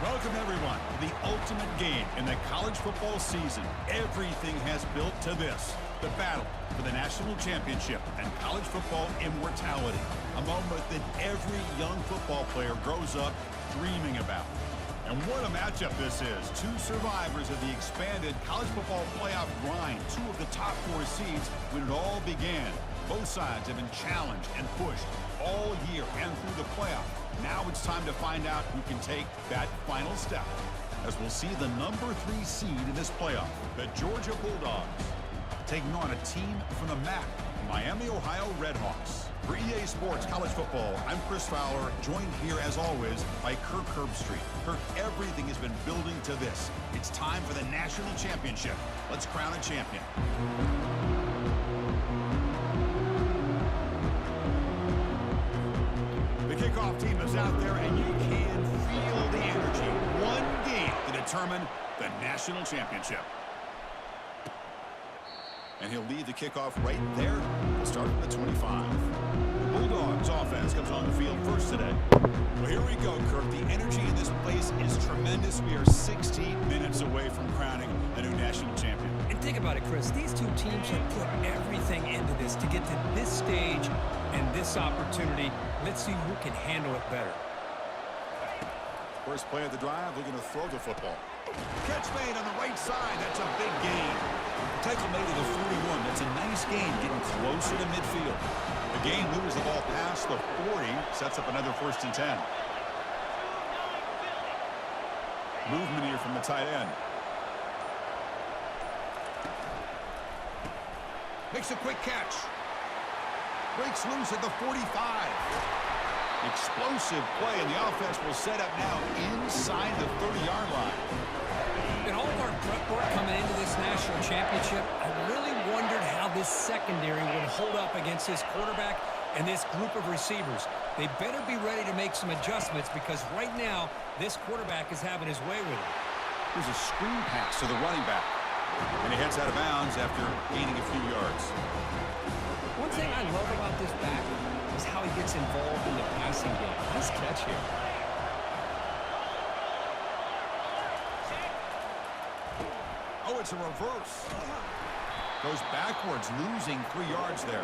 Welcome, everyone, to the ultimate game in the college football season. Everything has built to this, the battle for the national championship and college football immortality, a moment that every young football player grows up dreaming about. And what a matchup this is. Two survivors of the expanded college football playoff grind, two of the top four seeds when it all began. Both sides have been challenged and pushed all year and through the playoff. Now it's time to find out who can take that final step, as we'll see the number 3 seed in this playoff, the Georgia Bulldogs, taking on a team from the MAC, Miami, Ohio Redhawks. For EA Sports College Football, I'm Chris Fowler, joined here as always by Kirk Herbstreit. Kirk, everything has been building to this. It's time for the national championship. Let's crown a champion. The kickoff team is out there, and you can feel the energy. One game to determine the national championship. And he'll lead the kickoff right there. We'll start at the 25. The Bulldogs offense comes on the field first today. Well, here we go, Kirk. The energy in this place is tremendous. We are 16 minutes away from crowning a new national champion. And think about it, Chris. These two teams have put everything into this to get to this stage and this opportunity. Let's see who can handle it better. First play of the drive, looking to throw the football. Catch made on the right side. That's a big gain. Tackle made at the 41. That's a nice gain, getting closer to midfield. The gain moves the ball past the 40, sets up another 1st and 10. Movement here from the tight end. Makes a quick catch. Breaks loose at the 45. Explosive play, and the offense will set up now inside the 30-yard line. In all of our prep work coming into this national championship, I really wondered how this secondary would hold up against this quarterback and this group of receivers. They better be ready to make some adjustments, because right now, this quarterback is having his way with it. There's a screen pass to the running back, and he heads out of bounds after gaining a few yards. One thing I love about this back is how he gets involved in the passing game. Nice catch here. Oh, it's a reverse. Goes backwards, losing 3 yards there.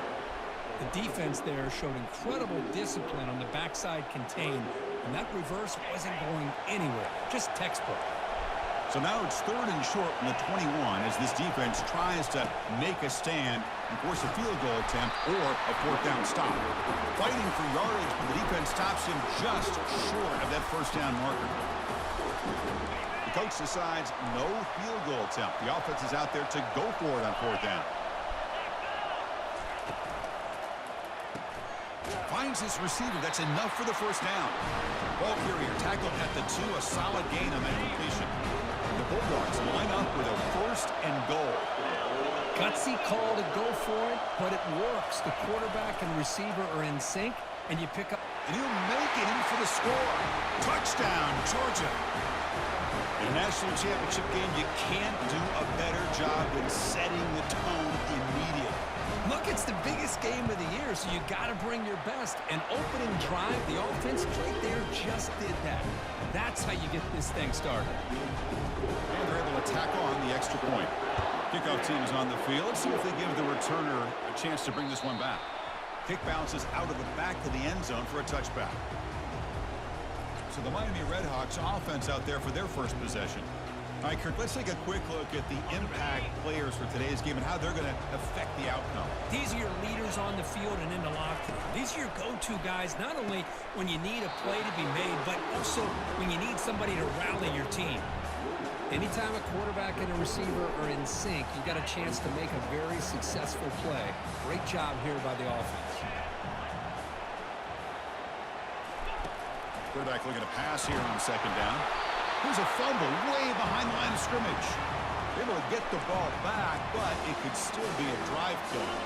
The defense there showed incredible discipline on the backside contained, and that reverse wasn't going anywhere. Just textbook. So now it's 3rd and short from the 21 as this defense tries to make a stand and force a field goal attempt or a 4th down stop. Fighting for yardage, but the defense stops him just short of that 1st down marker. The coach decides no field goal attempt. The offense is out there to go for it on 4th down. Finds his receiver. That's enough for the 1st down. Ball carrier tackled at the 2. A solid gain on that completion. The Bulldogs line up with a 1st and goal. Gutsy call to go for it, but it works. The quarterback and receiver are in sync, and you pick up. And he'll make it in for the score. Touchdown, Georgia. In a national championship game, you can't do a better job than setting the tone immediately. Look, it's the biggest game of the year, so you got to bring your best. An opening drive, the offense right there just did that. That's how you get this thing started. And they're able to tack on the extra point. Kickoff team is on the field. Let's see if they give the returner a chance to bring this one back. Kick bounces out of the back of the end zone for a touchback. So the Miami Redhawks offense out there for their first possession. All right, Kirk, let's take a quick look at the impact players for today's game and how they're going to affect the outcome. These are your leaders on the field and in the locker room. These are your go-to guys, not only when you need a play to be made, but also when you need somebody to rally your team. Anytime a quarterback and a receiver are in sync, you've got a chance to make a very successful play. Great job here by the offense. Quarterback looking to pass here on 2nd down. Here's a fumble way behind the line of scrimmage. Able to get the ball back, but it could still be a drive killer.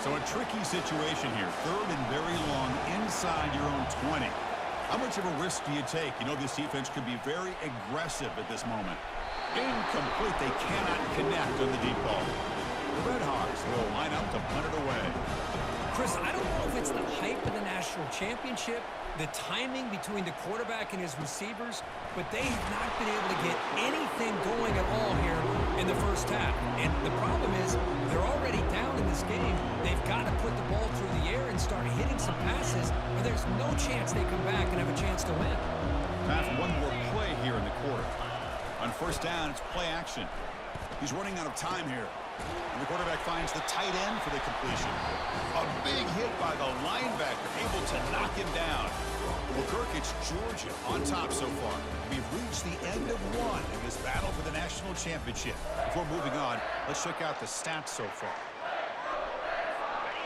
So a tricky situation here. 3rd and very long inside your own 20. How much of a risk do you take? You know this defense could be very aggressive at this moment. Incomplete. They cannot connect on the deep ball. The Red Hawks will line up to punt it away. Chris, I don't know if it's the hype of the national championship, the timing between the quarterback and his receivers, but they have not been able to get anything going at all here in the first half. And the problem is they're already down in this game. They've got to put the ball through the air and start hitting some passes, or there's no chance they come back and have a chance to win. Time for one more play here in the quarter. On first down, it's play action. He's running out of time here. And the quarterback finds the tight end for the completion. A big hit by the linebacker, able to knock him down. Well, Kirk, it's Georgia on top so far. We've reached the end of one in this battle for the national championship. Before moving on, let's check out the stats so far.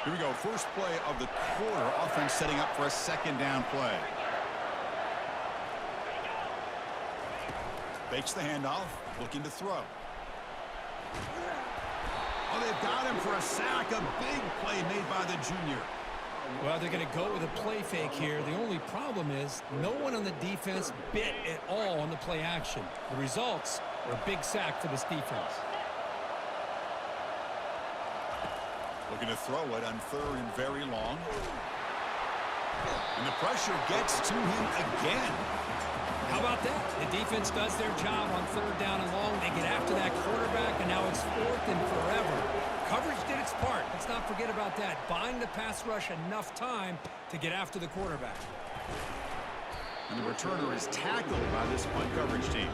Here we go. First play of the quarter. Offense setting up for a second down play. Fakes the handoff, looking to throw. Oh, they've got him for a sack. A big play made by the junior. Well, they're going to go with a play fake here. The only problem is no one on the defense bit at all on the play action. The results are a big sack for this defense. Looking to throw it on third and very long. And the pressure gets to him again. How about that? The defense does their job on third down and long. They get after that quarterback, and now it's fourth and forever. Coverage did its part. Let's not forget about that. Buying the pass rush enough time to get after the quarterback. And the returner is tackled by this punt coverage team.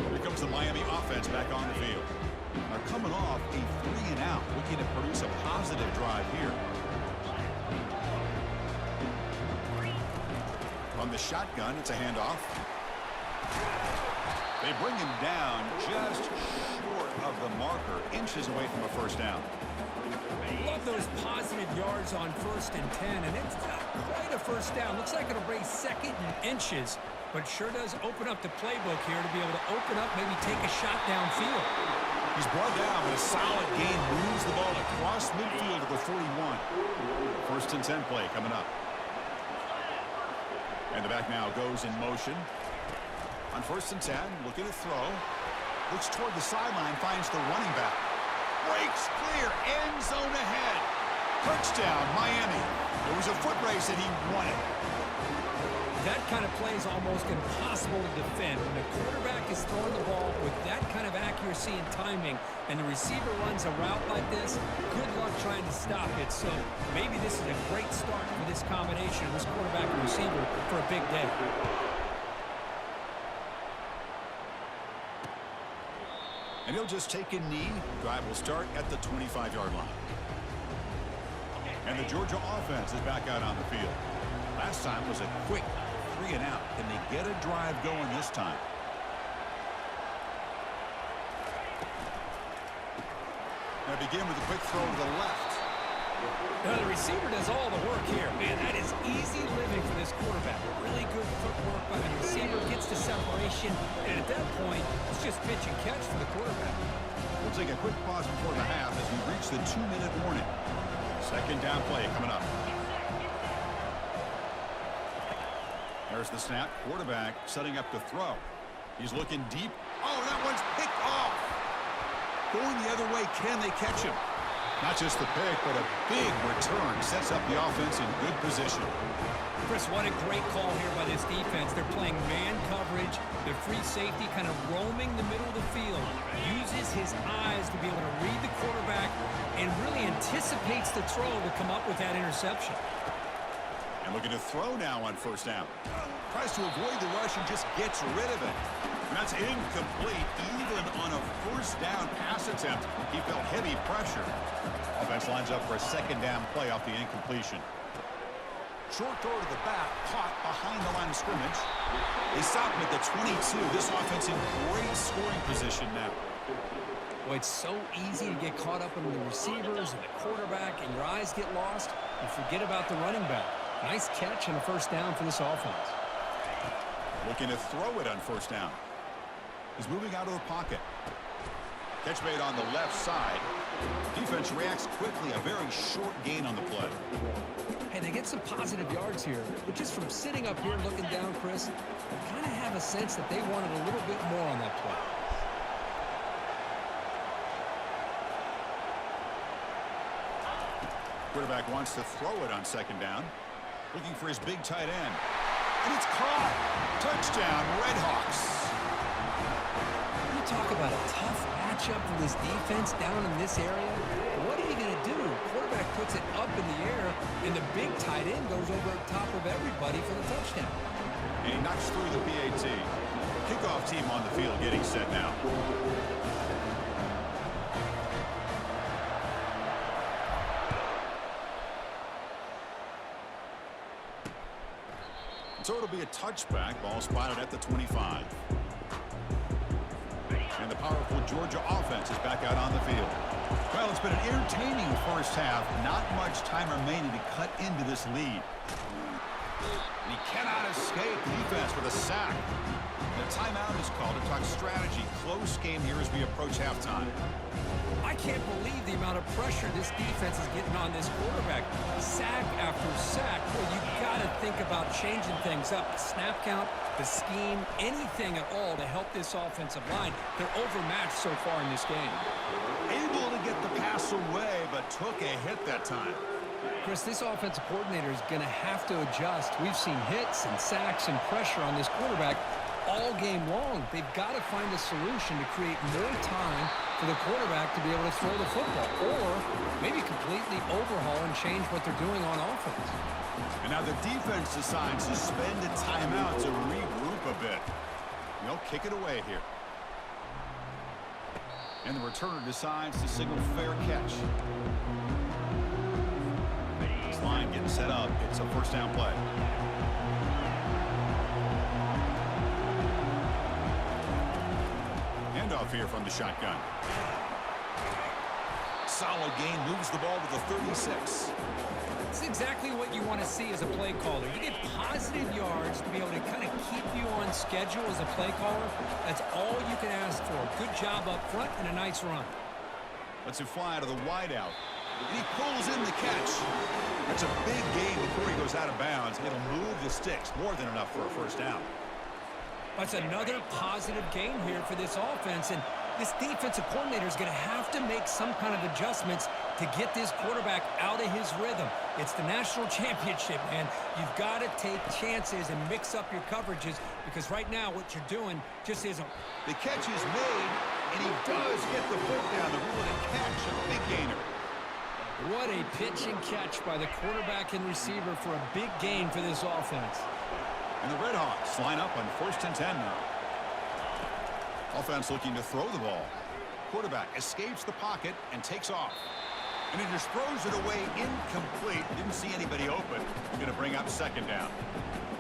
Here comes the Miami offense back on the field. They're coming off a 3-and-out, looking to produce a positive drive here. On the shotgun, it's a handoff. They bring him down just short of the marker, inches away from a first down. Love those positive yards on 1st and 10, and it's not quite a first down. Looks like it'll bring second and inches, but sure does open up the playbook here to be able to open up, maybe take a shot downfield. He's brought down, but a solid gain moves the ball across midfield to the 41. 1st and 10 play coming up. And the back now goes in motion. On 1st and 10, looking to throw. Looks toward the sideline, finds the running back. Breaks clear, end zone ahead. Touchdown, Miami. It was a foot race and he won it. That kind of play is almost impossible to defend. When the quarterback is throwing the ball with that kind of accuracy and timing, and the receiver runs a route like this, good luck trying to stop it. So maybe this is a great start for this combination, this quarterback and receiver, for a big day. And he'll just take a knee. Drive will start at the 25-yard line. And the Georgia offense is back out on the field. Last time was a quick 3-and-out. Can they get a drive going this time? Now begin with a quick throw to the left. Now the receiver does all the work here. Man, that is easy living for this quarterback. Really good footwork by the receiver, gets the separation, and at that point, it's just pitch and catch for the quarterback. We'll take a quick pause before the half as we reach the 2-minute warning. Second down play coming up. There's the snap. Quarterback setting up to throw. He's looking deep. Oh, that one's picked off. Going the other way, can they catch him? Not just the pick, but a big return sets up the offense in good position. Chris, what a great call here by this defense. They're playing man coverage. The free safety kind of roaming the middle of the field. Uses his eyes to be able to read the quarterback and really anticipates the throw to come up with that interception. And looking to throw now on 1st down. Tries to avoid the rush and just gets rid of it. And that's incomplete. Even on a 1st down pass attempt, he felt heavy pressure. Offense lines up for a second down play off the incompletion. Short throw to the back, caught behind the line of scrimmage. They stop him at the 22. This offense in great scoring position now. Well, it's so easy to get caught up in the receivers and the quarterback, and your eyes get lost. You forget about the running back. Nice catch and a 1st down for this offense. Looking to throw it on 1st down. He's moving out of the pocket. Catch made on the left side. Defense reacts quickly. A very short gain on the play. Hey, they get some positive yards here, but just from sitting up here looking down, Chris, I kind of have a sense that they wanted a little bit more on that play. Quarterback wants to throw it on second down. Looking for his big tight end. And it's caught. Touchdown, Redhawks. You talk about a tough matchup for this defense down in this area. What are you going to do? Quarterback puts it up in the air, and the big tight end goes over the top of everybody for the touchdown. And he knocks through the PAT. Kickoff team on the field getting set now. So it'll be a touchback. Ball spotted at the 25. And the powerful Georgia offense is back out on the field. Well, it's been an entertaining first half. Not much time remaining to cut into this lead. And he cannot escape defense with a sack. The timeout is called to talk strategy. Close game here as we approach halftime. I can't believe the amount of pressure this defense is getting on this quarterback. Sack after sack. Well, you got to think about changing things up. The snap count, the scheme, anything at all to help this offensive line. They're overmatched so far in this game. Able to get the pass away, but took a hit that time. Chris, this offensive coordinator is going to have to adjust. We've seen hits and sacks and pressure on this quarterback all game long. They've got to find a solution to create more time for the quarterback to be able to throw the football, or maybe completely overhaul and change what they're doing on offense. And now the defense decides to spend a timeout to regroup a bit. They'll kick it away here. And the returner decides to signal fair catch. This line getting set up. It's a first down play. Handoff here from the shotgun. Solid gain, moves the ball to the 36. It's exactly what you want to see as a play caller. You get positive yards to be able to kind of keep you on schedule as a play caller. That's all you can ask for. Good job up front and a nice run. Lets it fly to the wideout. And he pulls in the catch. That's a big gain before he goes out of bounds. It'll move the sticks. More than enough for a first down. That's another positive gain here for this offense. And this defensive coordinator is going to have to make some kind of adjustments to get this quarterback out of his rhythm. It's the national championship, man. You've got to take chances and mix up your coverages, because right now what you're doing just isn't. The catch is made, and he does get the foot down. The rule of catch, a big gainer. What a pitch and catch by the quarterback and receiver for a big gain for this offense. And the Redhawks line up on 1st and 10 now. Offense looking to throw the ball. Quarterback escapes the pocket and takes off. And he just throws it away incomplete. Didn't see anybody open. He's going to bring up second down.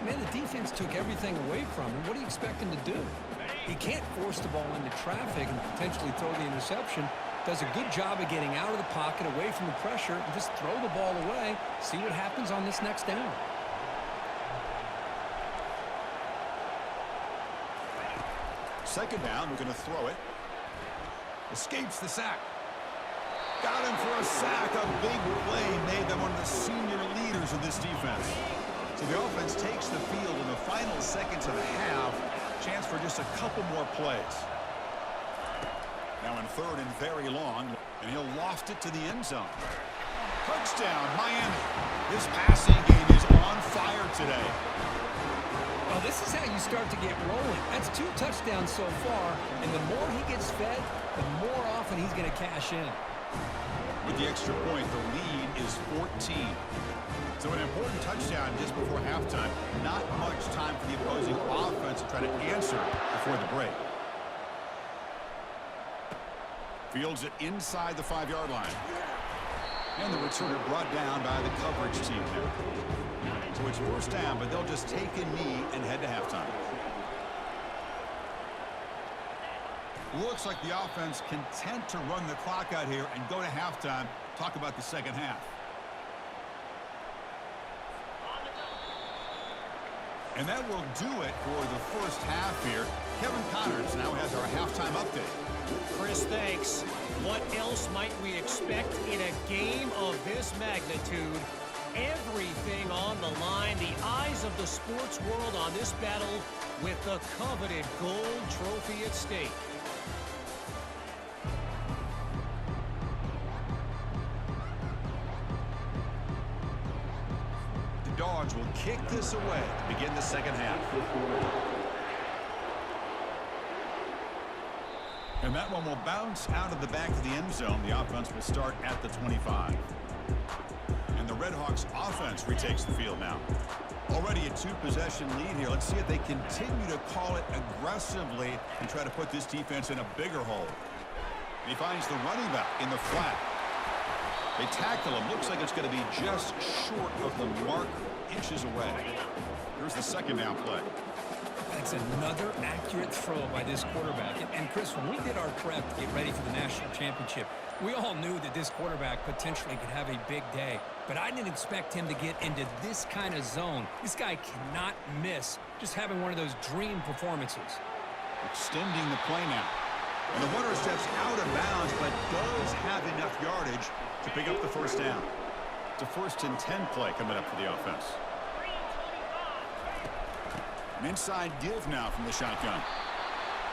Man, the defense took everything away from him. What do you expect him to do? He can't force the ball into traffic and potentially throw the interception. Does a good job of getting out of the pocket, away from the pressure, and just throw the ball away. See what happens on this next down. Second down, we're going to throw it. Escapes the sack. Got him for a sack. A big play made by one of the senior leaders of this defense. So the offense takes the field in the final seconds of the half. Chance for just a couple more plays. Now in 3rd and very long, and he'll loft it to the end zone. Touchdown, Miami. This passing game is on fire today. Well, this is how you start to get rolling. That's 2 touchdowns so far, and the more he gets fed, the more often he's going to cash in. With the extra point, the lead is 14. So an important touchdown just before halftime. Not much time for the opposing offense to try to answer before the break. Fields it inside the 5-yard line. And the returner brought down by the coverage team there. So it's first down, but they'll just take a knee and head to halftime. Looks like the offense content to run the clock out here and go to halftime. Talk about the second half. And that will do it for the first half here. Kevin Connors now has our halftime update. Chris, thanks. What else might we expect in a game of this magnitude? Everything on the line, the eyes of the sports world on this battle with the coveted gold trophy at stake. Bulldogs will kick this away to begin the second half. And that one will bounce out of the back of the end zone. The offense will start at the 25. And the Redhawks offense retakes the field now. Already a two-possession lead here. Let's see if they continue to call it aggressively and try to put this defense in a bigger hole. He finds the running back in the flat. They tackle him. Looks like it's going to be just short of the mark, inches away. Here's the second down play. That's another accurate throw by this quarterback. And Chris, when we did our prep to get ready for the national championship, we all knew that this quarterback potentially could have a big day. But I didn't expect him to get into this kind of zone. This guy cannot miss just having one of those dream performances. Extending the play now. And the runner steps out of bounds, but does have enough yardage to pick up the first down. It's a 1st and 10 play coming up for the offense. An inside give now from the shotgun.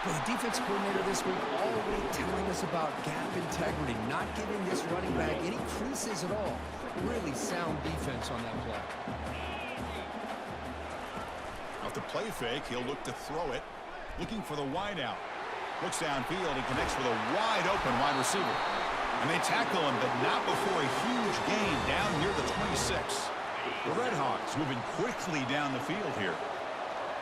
Well, the defense coordinator this week all week telling us about gap integrity, not giving this running back any creases at all. Really sound defense on that play. Off the play fake, he'll look to throw it. Looking for the wide out. Looks downfield and connects with a wide open wide receiver. And they tackle him, but not before a huge gain down near the 26. The Redhawks moving quickly down the field here.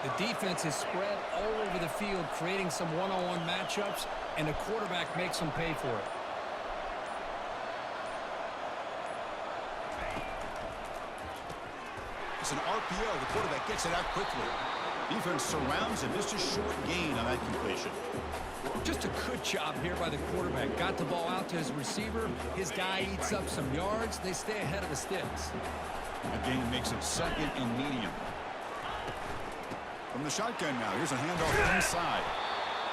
The defense is spread all over the field, creating some one-on-one matchups, and the quarterback makes them pay for it. It's an RPO. The quarterback gets it out quickly. Defense surrounds him. Just a short gain on that completion. Just a good job here by the quarterback. Got the ball out to his receiver. His guy eats up some yards. They stay ahead of the sticks. The gain makes it 2nd and medium. From the shotgun now, here's a handoff inside.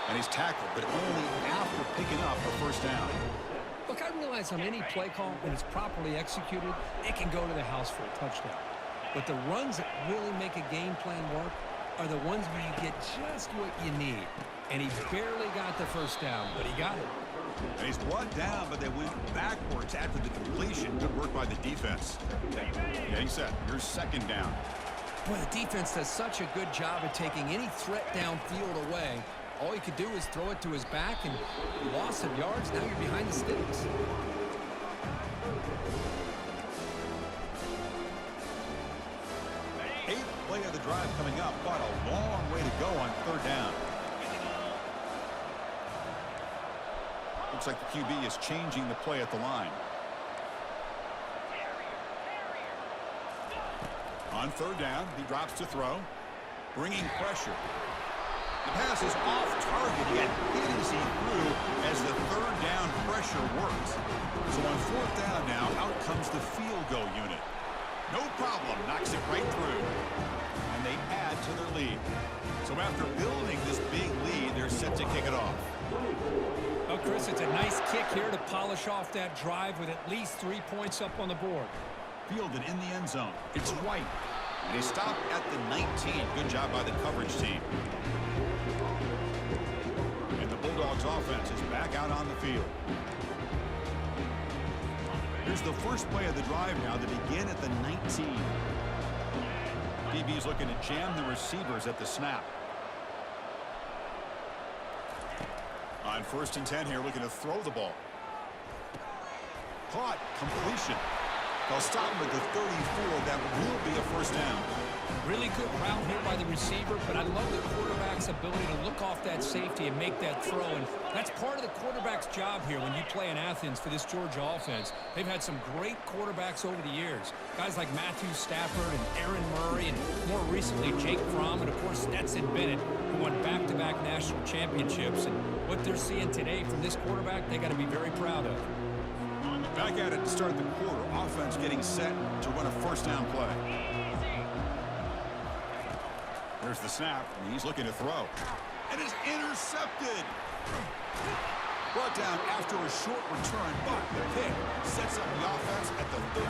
And he's tackled, but only after picking up a first down. Look, I realize on any play call, when it's properly executed, it can go to the house for a touchdown. But the runs that really make a game plan work are the ones where you get just what you need. And he barely got the first down, but he got it. And he's brought down, but they went backwards after the completion. Good work by the defense. Getting set. Here's 2nd down. Boy, the defense does such a good job of taking any threat downfield away. All he could do is throw it to his back, and loss of yards, now you're behind the sticks. Eighth play of the drive coming up, but a long way to go on 3rd down. Looks like the QB is changing the play at the line. On 3rd down, he drops to throw, bringing pressure. The pass is off target, yet hit as he threw as the 3rd down pressure works. So on 4th down now, out comes the field goal unit. No problem, knocks it right through. And they add to their lead. So after building this big lead, they're set to kick it off. Oh, Chris, it's a nice kick here to polish off that drive with at least 3 points up on the board. Fielded in the end zone. It's White. And he stopped at the 19. Good job by the coverage team. And the Bulldogs offense is back out on the field. Here's the first play of the drive now to begin at the 19. DB's looking to jam the receivers at the snap. On 1st and 10 here, looking to throw the ball. Caught, completion. They'll stop him at the 34. That will be a first down. Really good route here by the receiver, but I love the quarterback's ability to look off that safety and make that throw. And that's part of the quarterback's job here when you play in Athens for this Georgia offense. They've had some great quarterbacks over the years. Guys like Matthew Stafford and Aaron Murray, and more recently Jake Fromm, and of course Stetson Bennett, who won back-to-back national championships. And what they're seeing today from this quarterback, they got to be very proud of. Back at it to start the quarter. Offense getting set to run a first down play. There's the snap, and he's looking to throw. And it's intercepted. Brought down after a short return, but the pick sets up the offense at the 39.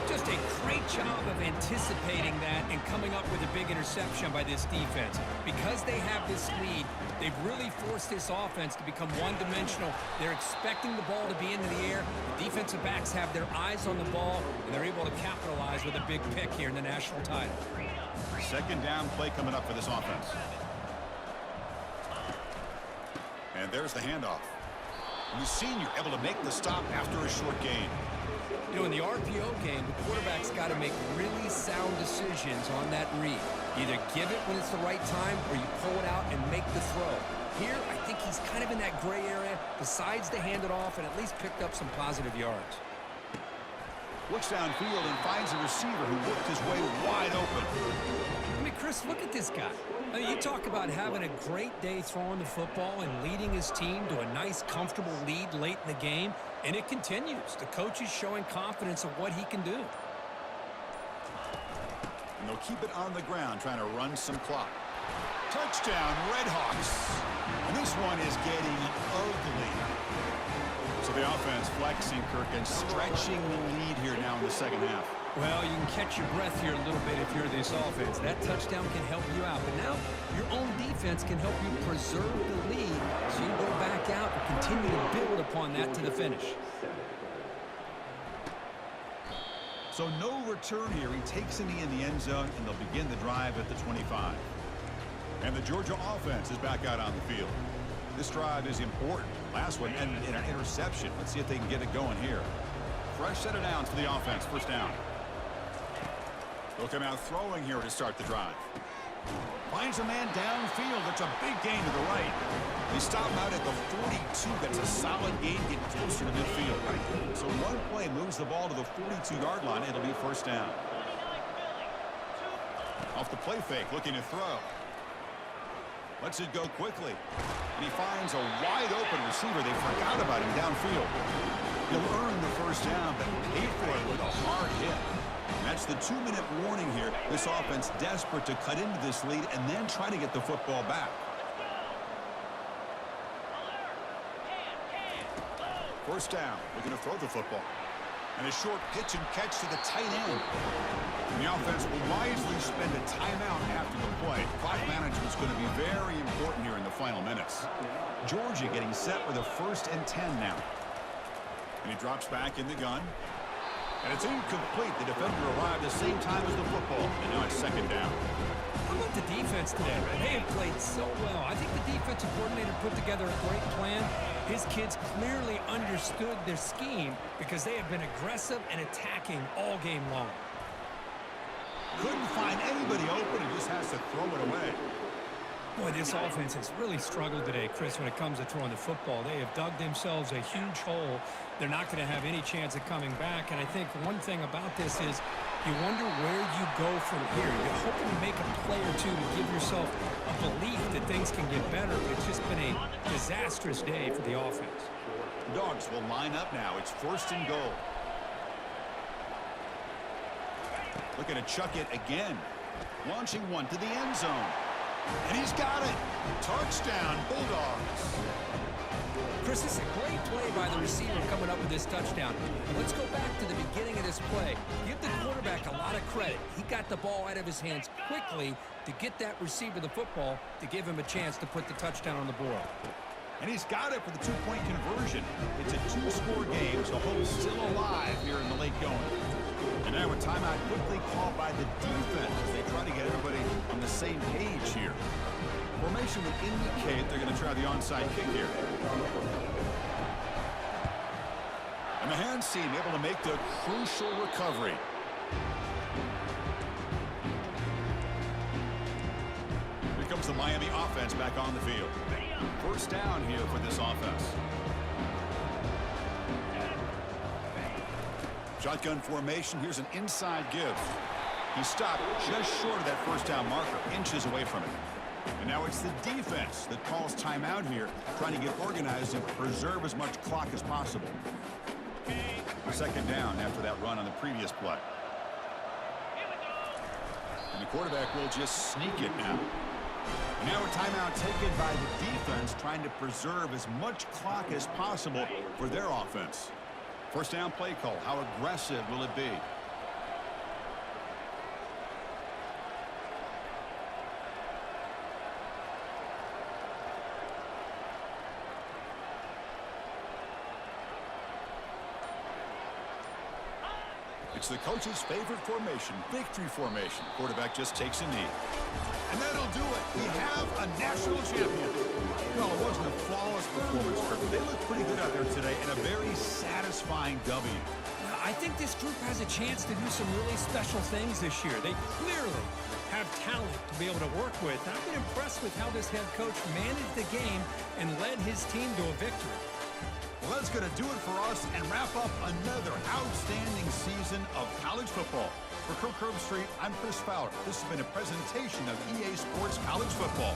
Just a great job of anticipating that and coming up with a big interception by this defense. Because they have this lead, they've really forced this offense to become one-dimensional. They're expecting the ball to be into the air. The defensive backs have their eyes on the ball, and they're able to capitalize with a big pick here in the national title. Second down play coming up for this offense. And there's the handoff. And the senior able to make the stop after a short gain. You know, in the RPO game, the quarterback's got to make really sound decisions on that read. Either give it when it's the right time or you pull it out and make the throw. Here, I think he's kind of in that gray area, decides to hand it off and at least picked up some positive yards. Looks downfield and finds a receiver who worked his way wide open. I mean, Chris, look at this guy. I mean, you talk about having a great day throwing the football and leading his team to a nice, comfortable lead late in the game, and it continues. The coach is showing confidence of what he can do. And they'll keep it on the ground, trying to run some clock. Touchdown, Redhawks. And this one is getting ugly. So the offense flexing, Kirk, and stretching the lead here now in the second half. Well, you can catch your breath here a little bit if you're this offense. That touchdown can help you out. But now your own defense can help you preserve the lead so you can go back out and continue to build upon that to the finish. So no return here. He takes a knee in the end zone, and they'll begin the drive at the 25. And the Georgia offense is back out on the field. This drive is important. Last one ended in an interception. Let's see if they can get it going here. Fresh set of downs for the offense. First down. They'll come out throwing here to start the drive. Finds a man downfield. That's a big gain to the right. They stop him out at the 42. That's a solid gain, getting closer to midfield. So one play moves the ball to the 42-yard line. It'll be first down. Off the play fake, looking to throw. Lets it go quickly. And he finds a wide-open receiver. They forgot about him downfield. He'll earn the first down, but pay for it with a hard hit. And that's the 2-minute warning here. This offense desperate to cut into this lead and then try to get the football back. First down. Looking to throw the football. And a short pitch and catch to the tight end. And the offense will wisely spend a timeout after the play. Clock management is going to be very important here in the final minutes. Georgia getting set with a 1st and 10 now. And he drops back in the gun. And it's incomplete. The defender arrived the same time as the football. And now it's second down. How about the defense today? They have played so well. I think the defensive coordinator put together a great plan. His kids clearly understood their scheme because they have been aggressive and attacking all game long. Couldn't find anybody open. He just has to throw it away. Boy, this offense has really struggled today, Chris, when it comes to throwing the football. They have dug themselves a huge hole. They're not going to have any chance of coming back. And I think one thing about this is you wonder where you go from here. You're hoping to make a play or two to give yourself a belief that things can get better. But it's just been a disastrous day for the offense. Dogs will line up now. It's 1st and goal. Looking to chuck it again. Launching one to the end zone. And he's got it. Touchdown, Bulldogs. Chris, this is a great play by the receiver coming up with this touchdown. Let's go back to the beginning of this play. Give the quarterback a lot of credit. He got the ball out of his hands quickly to get that receiver the football to give him a chance to put the touchdown on the board. And he's got it for the 2-point conversion. It's a 2-score game, so hope's still alive here in the late going. And now a timeout quickly called by the defense as they try to get everybody on the same page here. Formation would indicate they're going to try the onside kick here. And the hands team able to make the crucial recovery. Here comes the Miami offense back on the field. First down here for this offense. Shotgun formation. Here's an inside give. He stopped just short of that first down marker, inches away from it. And now it's the defense that calls timeout here, trying to get organized and preserve as much clock as possible. Second down after that run on the previous play. And the quarterback will just sneak it now. Now a timeout taken by the defense, trying to preserve as much clock as possible for their offense. First down play call. How aggressive will it be? It's the coach's favorite formation, victory formation. Quarterback just takes a knee. And that'll do it. We have a national champion. Well, it wasn't a flawless performance, Kirk, but they looked pretty good out there today, and a very satisfying W. I think this group has a chance to do some really special things this year. They clearly have talent to be able to work with. I've been impressed with how this head coach managed the game and led his team to a victory. Well, that's going to do it for us and wrap up another outstanding season of college football. For Kirk Herbstreit, I'm Chris Fowler. This has been a presentation of EA Sports College Football.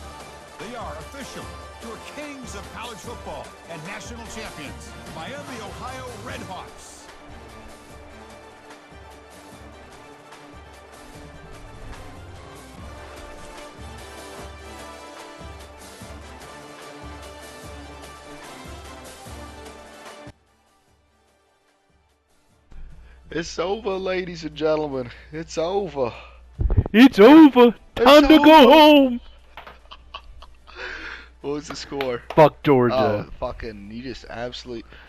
They are official, your kings of college football and national champions, Miami, Ohio Redhawks. It's over, ladies and gentlemen. It's over. It's over. Time to go home. What was the score? Fuck Georgia. Oh, fucking, you just absolutely...